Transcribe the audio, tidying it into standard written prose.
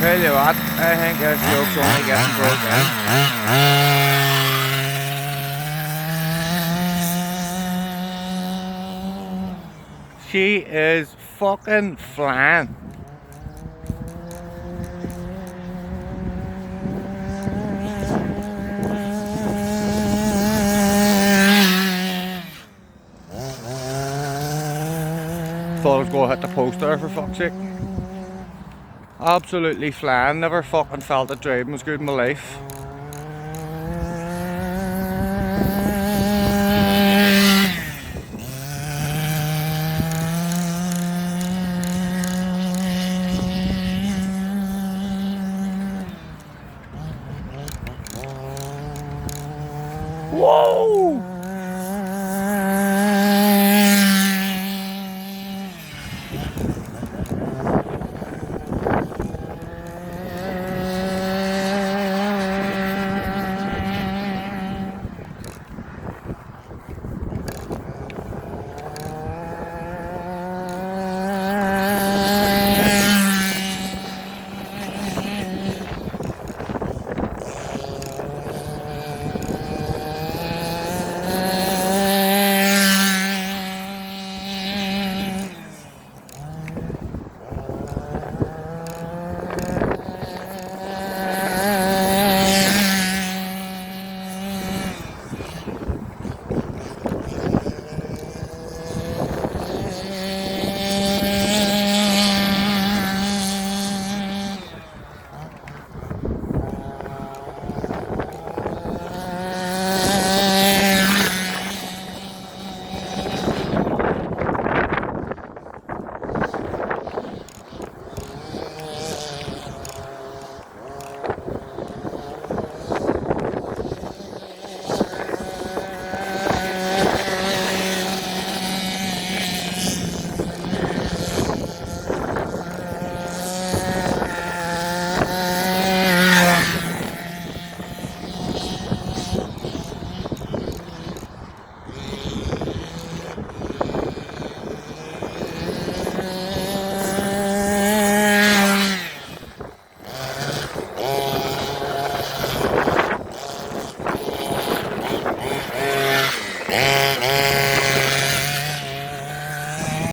Tell you what, I think this joke's only getting broken. She is fucking flying. Thought I was going to hit the post there for fuck's sake. Absolutely flying. Never fucking felt that driving was good in my life. Whoa!